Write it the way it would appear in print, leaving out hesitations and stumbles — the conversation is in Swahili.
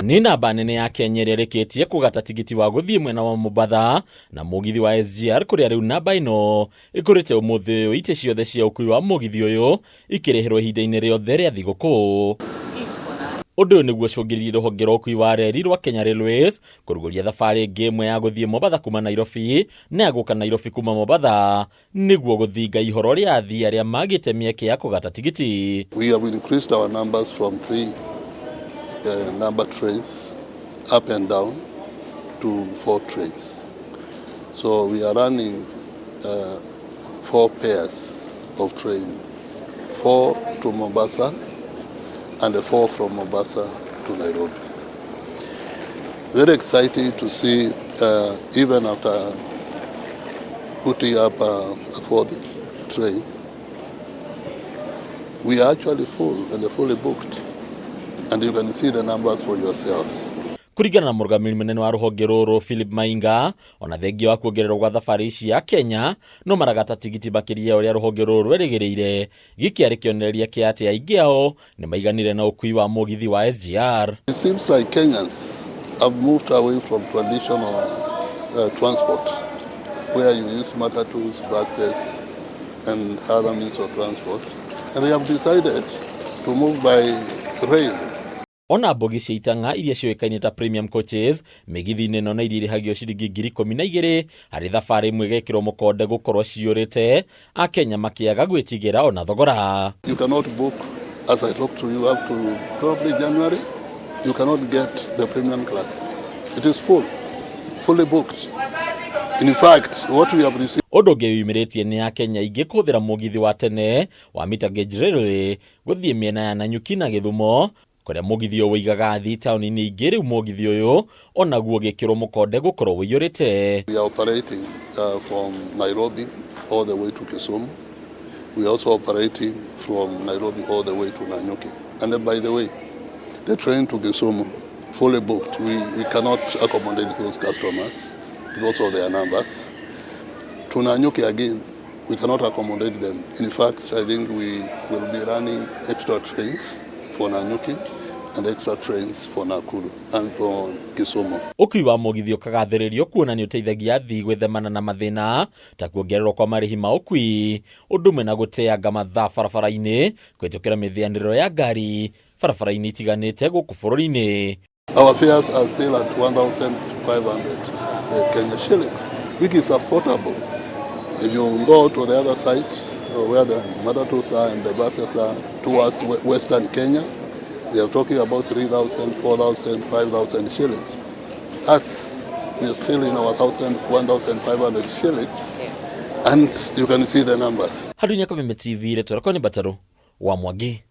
Ni namba nene ya Kenya ĩrereketie kũgata tigiti wa gũthiĩ mwena wa Mombatha na mũgithi wa SGR kũrĩa rĩu namba ĩno ĩkũrĩte ũmũthĩ ũyũ itĩ ciothe cia ũkui wa mũgithi ũyũ ikĩrĩhĩrwo ihinda-inĩ rĩothe rĩa thigũkũ. Ũndũ ũyũ nĩguo ũcũngĩrĩirie rũhonge rwa ũkui wa RERI rwa Kenya Railways kũrugũria thabarĩ ĩngĩ ĩmwe ya gũthiĩ Mombatha kuma Nairobi na ya gũka Nairobi kuma Mombatha nĩguo gũthinga ihoro rĩa athii arĩa magĩte mĩeke ya kũgata tigiti. We have increased our numbers from 3 number trains up and down to 4 trains. So we are running 4 pairs of train, 4 to Mombasa and 4 from Mombasa to Nairobi. Very exciting to see even after putting up a 4th train, we are actually full and fully booked. And you can see the numbers for yourselves. Kuringana na mũrũgamĩrĩri mũnene wa rũhonge rũrũ Philip Mainga, ona thengia wa kuongererwo gwa thabarĩ ici ya Kenya no maragata tigiti makĩria ũrĩa rũhonge rũrũ rwĩrĩgĩrĩire, gĩkĩarĩ kĩonereria kĩa atĩ aingĩ ao nĩ maiganire na ũkui wa mũgithi wa SGR. It seems like Kenyans have moved away from traditional transport, where you use matatus, buses, and other means of transport, and they have decided to move by rail. Ona mbogi cia itanga iria ciũĩkaine ta premium coaches mĩgithi-inĩ ĩno na iria irĩhagio ciringi 12,000 harĩ thabarĩ ĩmwe gekĩrwo mũkonde gũkorwo ciũrĩte, Akenya makĩaga gwĩtigĩra ona thogora. You cannot book, as I talk to you, up to probably January. You cannot get the premium class. It is fully booked. In fact, what we have received... Ũndũ ũngĩ wĩyumĩrĩtie nĩ Akenya aingĩ kũhũthĩra mũgithi wa tene wa mita gauge railway gũthiĩ mĩena ya NANYUKI na Gĩthumo, kũrĩa mũgithi ũyũ wĩigaga athii taũni-inĩ ingĩ. Rĩu mũgithi ũyũ onaguo gĩkĩrwo mũkonde gũkorwo wĩiyũrĩte. We are operating from Nairobi all the way to Kisumu. We are also operating from Nairobi all the way to NANYUKI. And by the way, the train to Kisumu fully booked. We cannot accommodate those customers because of their numbers. To NANYUKI again, we cannot accommodate them. In fact, I think we will be running extra trains for NANYUKI and extra trains for Nakuru and for Kisumu. Ũkui wa mũgithi ũkagathĩrĩrio kuona nĩ ũteithagia athii gwĩthemana na mathĩna ta kuongererwo kwa marĩhi ma ũkui, ũndũ ũmwe na gũteanga mathaa barabara-inĩ kũhĩtũkĩra mĩthianĩro ya ngari barabara-inĩ itiganĩte gũkũ bũrũri-inĩ. Our fares are still at 1,500 Kenya shillings, which is affordable. If you go to the other side, where the matatus are and the buses are towards Western Kenya, they are talking about 3,000, 4,000, 5,000 shillings. Us, we are still in our 1,500 shillings, and you can see the numbers. Hadunya kwa TV letu, rakoni Bataru wa Mwangi.